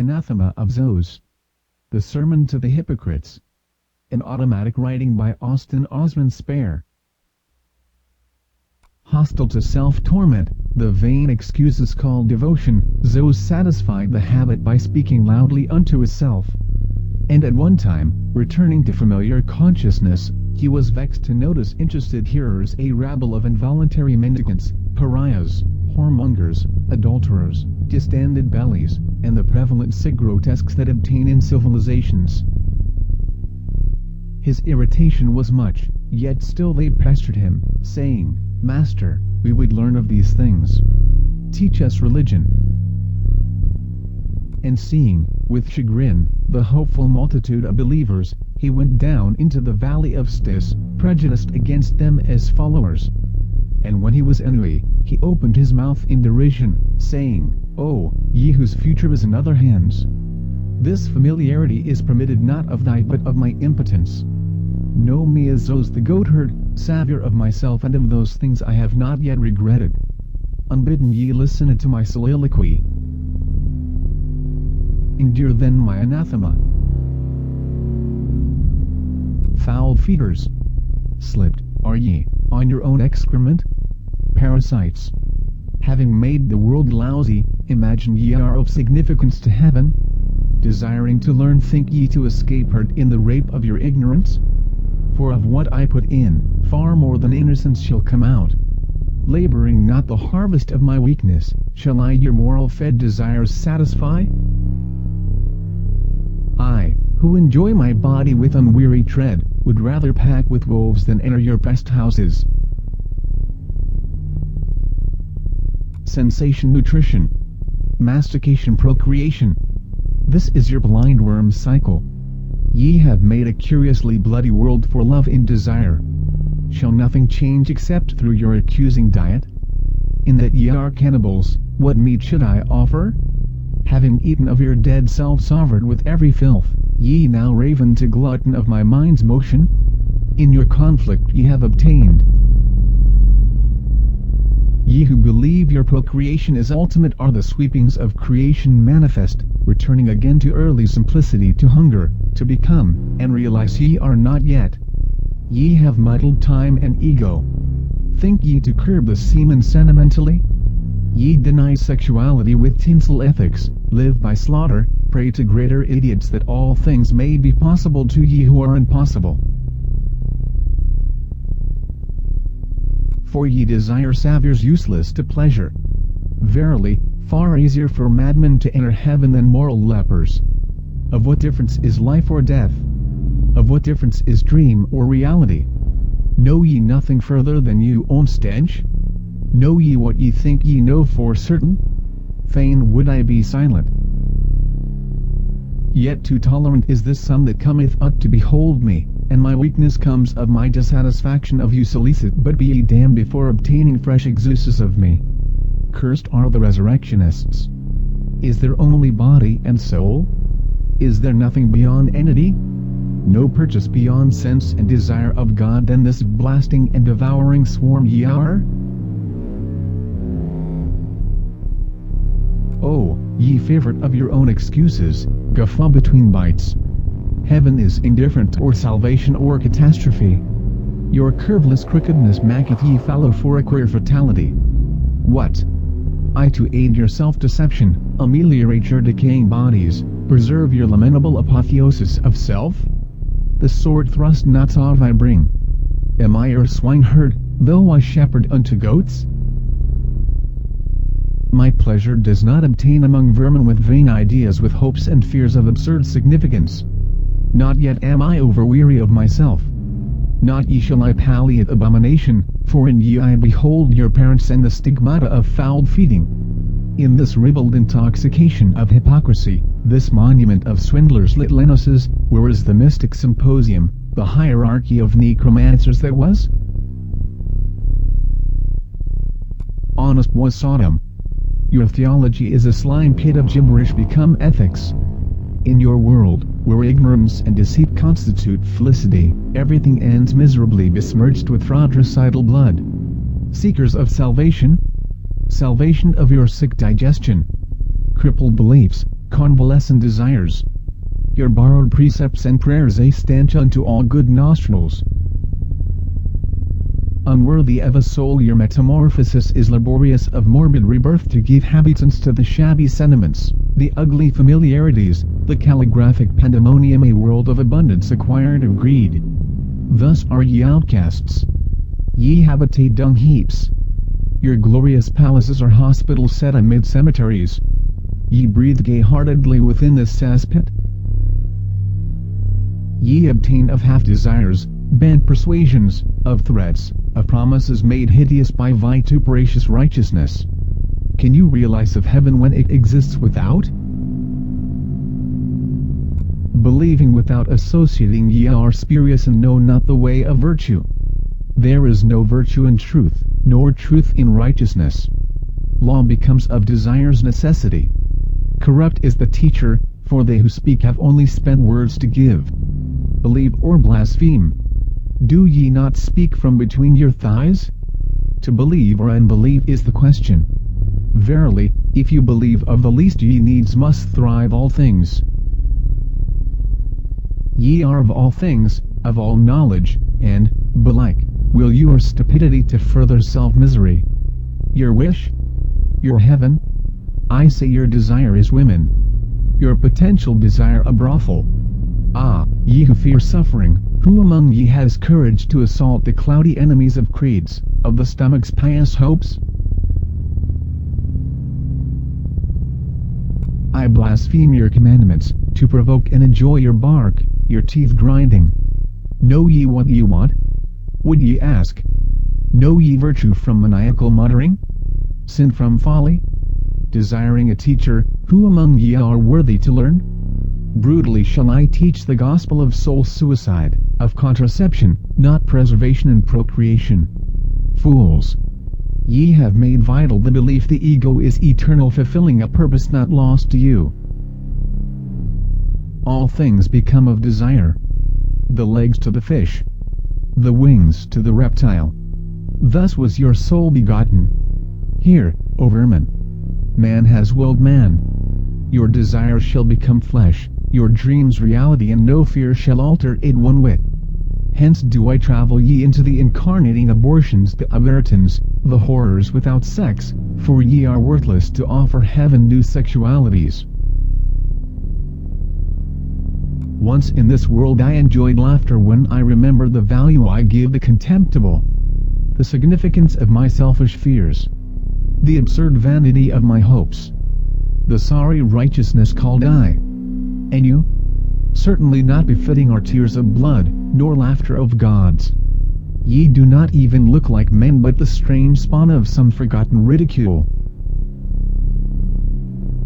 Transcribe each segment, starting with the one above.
Anathema of Zos. The Sermon to the Hypocrites. An automatic writing by Osman Spare. Hostile to self-torment, the vain excuses called devotion, Zos satisfied the habit by speaking loudly unto himself. And at one time, returning to familiar consciousness, he was vexed to notice interested hearers a rabble of involuntary mendicants, pariahs, whoremongers, adulterers, distended bellies, and the prevalent sick grotesques that obtain in civilizations. His irritation was much, yet still they pestered him, saying, "Master, we would learn of these things. Teach us religion." And seeing, with chagrin, the hopeful multitude of believers, he went down into the valley of Stis, prejudiced against them as followers. And when he was ennuyé, he opened his mouth in derision, saying, "O, ye whose future is in other hands! This familiarity is permitted not of thy but of my impotence. Know me as Zos the goatherd, saviour of myself and of those things I have not yet regretted. Unbidden ye listen unto my soliloquy. Endure then my anathema. Foul feeders! Slipped, are ye, on your own excrement? Parasites! Having made the world lousy, imagine ye are of significance to heaven? Desiring to learn, think ye to escape hurt in the rape of your ignorance? For of what I put in, far more than innocence shall come out. Laboring not the harvest of my weakness, shall I your moral-fed desires satisfy? I, who enjoy my body with unweary tread, would rather pack with wolves than enter your best houses. Sensation, nutrition, mastication, procreation. This is your blind worm's cycle. Ye have made a curiously bloody world for love and desire. Shall nothing change except through your accusing diet? In that ye are cannibals, what meat should I offer? Having eaten of your dead self sovereign with every filth, ye now raven to glutton of my mind's motion? In your conflict ye have obtained. Ye who believe your procreation is ultimate are the sweepings of creation manifest, returning again to early simplicity, to hunger, to become, and realize ye are not yet. Ye have muddled time and ego. Think ye to curb the semen sentimentally? Ye deny sexuality with tinsel ethics, live by slaughter, pray to greater idiots that all things may be possible to ye who are impossible. For ye desire savours useless to pleasure. Verily, far easier for madmen to enter heaven than moral lepers. Of what difference is life or death? Of what difference is dream or reality? Know ye nothing further than you own stench? Know ye what ye think ye know for certain? Fain would I be silent. Yet too tolerant is this sum that cometh up to behold me, and my weakness comes of my dissatisfaction of you solicit, but be ye damned before obtaining fresh exuses of me. Cursed are the resurrectionists. Is there only body and soul? Is there nothing beyond entity? No purchase beyond sense and desire of God than this blasting and devouring swarm ye are? Oh, ye favorite of your own excuses, guffaw between bites. Heaven is indifferent, or salvation or catastrophe. Your curveless crookedness maketh ye fallow for a queer fatality. What? I to aid your self-deception, ameliorate your decaying bodies, preserve your lamentable apotheosis of self? The sword thrust not saw I bring. Am I your swineherd, though I shepherd unto goats? My pleasure does not obtain among vermin with vain ideas, with hopes and fears of absurd significance. Not yet am I overweary of myself. Not ye shall I palliate abomination, for in ye I behold your parents and the stigmata of foul feeding. In this ribald intoxication of hypocrisy, this monument of swindlers lit Lenoses, where is the mystic symposium, the hierarchy of necromancers that was? Honest was Sodom. Your theology is a slime pit of gibberish become ethics. In your world, where ignorance and deceit constitute felicity, everything ends miserably besmirched with fratricidal blood. Seekers of salvation? Salvation of your sick digestion. Crippled beliefs, convalescent desires. Your borrowed precepts and prayers a stench unto all good nostrils. Unworthy of a soul your metamorphosis is laborious of morbid rebirth to give habitants to the shabby sentiments, the ugly familiarities, the calligraphic pandemonium a world of abundance acquired of greed. Thus are ye outcasts. Ye habitate dung heaps. Your glorious palaces are hospitals set amid cemeteries. Ye breathe gay-heartedly within this cesspit. Ye obtain of half-desires, bent persuasions, of threats, of promises made hideous by vituperacious righteousness. Can you realize of heaven when it exists without? Believing without associating ye are spurious and know not the way of virtue. There is no virtue in truth, nor truth in righteousness. Law becomes of desire's necessity. Corrupt is the teacher, for they who speak have only spent words to give. Believe or blaspheme. Do ye not speak from between your thighs? To believe or unbelieve is the question. Verily, if you believe of the least ye needs must thrive all things. Ye are of all things, of all knowledge, and, belike, will your stupidity to further self-misery. Your wish? Your heaven? I say your desire is women. Your potential desire a brothel. Ah, ye who fear suffering, who among ye has courage to assault the cloudy enemies of creeds, of the stomach's pious hopes? I blaspheme your commandments, to provoke and enjoy your bark, your teeth grinding. Know ye what ye want? Would ye ask? Know ye virtue from maniacal muttering? Sin from folly? Desiring a teacher, who among ye are worthy to learn? Brutally shall I teach the gospel of soul suicide, of contraception, not preservation and procreation. Fools! Ye have made vital the belief the ego is eternal, fulfilling a purpose not lost to you. All things become of desire. The legs to the fish. The wings to the reptile. Thus was your soul begotten. Hear, O vermin. Man has willed man. Your desire shall become flesh, your dreams reality, and no fear shall alter it one whit. Hence do I travel ye into the incarnating abortions, the aberratons, the horrors without sex, for ye are worthless to offer heaven new sexualities. Once in this world I enjoyed laughter when I remember the value I give the contemptible, the significance of my selfish fears, the absurd vanity of my hopes, the sorry righteousness called I. And you? Certainly not befitting are tears of blood, nor laughter of gods. Ye do not even look like men but the strange spawn of some forgotten ridicule.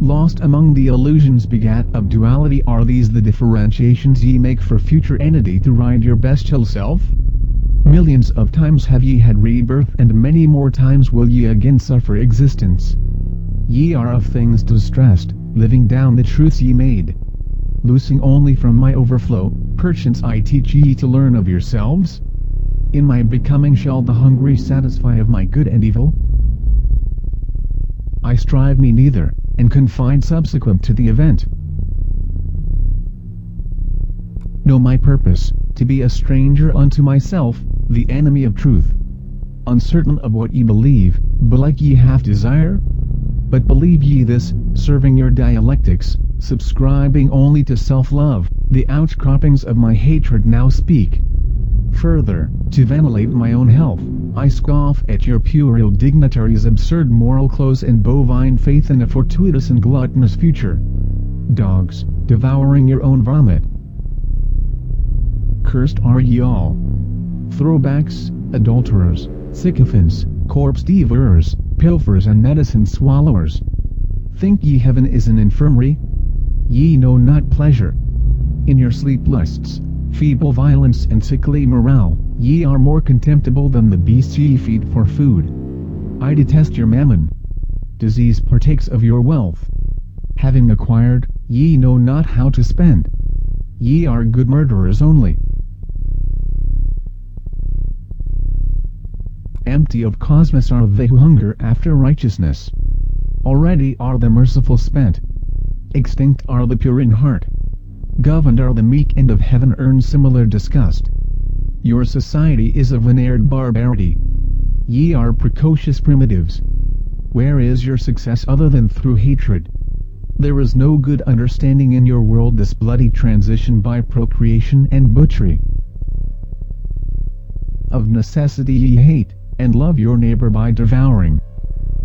Lost among the illusions begat of duality, are these the differentiations ye make for future entity to ride your bestial self? Millions of times have ye had rebirth, and many more times will ye again suffer existence. Ye are of things distressed, living down the truths ye made. Loosing only from my overflow, perchance I teach ye to learn of yourselves? In my becoming shall the hungry satisfy of my good and evil? I strive me neither, and confine subsequent to the event. Know my purpose, to be a stranger unto myself, the enemy of truth. Uncertain of what ye believe, belike ye have desire? But believe ye this, serving your dialectics, subscribing only to self-love, the outcroppings of my hatred now speak. Further, to ventilate my own health, I scoff at your puerile dignitaries' absurd moral clothes and bovine faith in a fortuitous and gluttonous future. Dogs, devouring your own vomit. Cursed are ye all. Throwbacks, adulterers, sycophants, corpse devourers, pilfers and medicine swallowers. Think ye heaven is an infirmary? Ye know not pleasure. In your sleep lusts, feeble violence and sickly morale, ye are more contemptible than the beasts ye feed for food. I detest your mammon. Disease partakes of your wealth. Having acquired, ye know not how to spend. Ye are good murderers only. Empty of cosmos are they who hunger after righteousness. Already are the merciful spent. Extinct are the pure in heart. Governed are the meek, and of heaven earn similar disgust. Your society is a veneered barbarity. Ye are precocious primitives. Where is your success other than through hatred? There is no good understanding in your world, this bloody transition by procreation and butchery. Of necessity ye hate, and love your neighbor by devouring.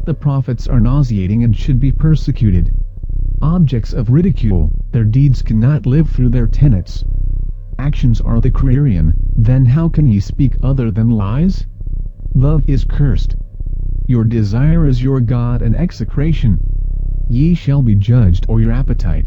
The prophets are nauseating and should be persecuted. Objects of ridicule, their deeds cannot live through their tenets. Actions are the criterion, then how can ye speak other than lies? Love is cursed. Your desire is your God and execration. Ye shall be judged, or your appetite.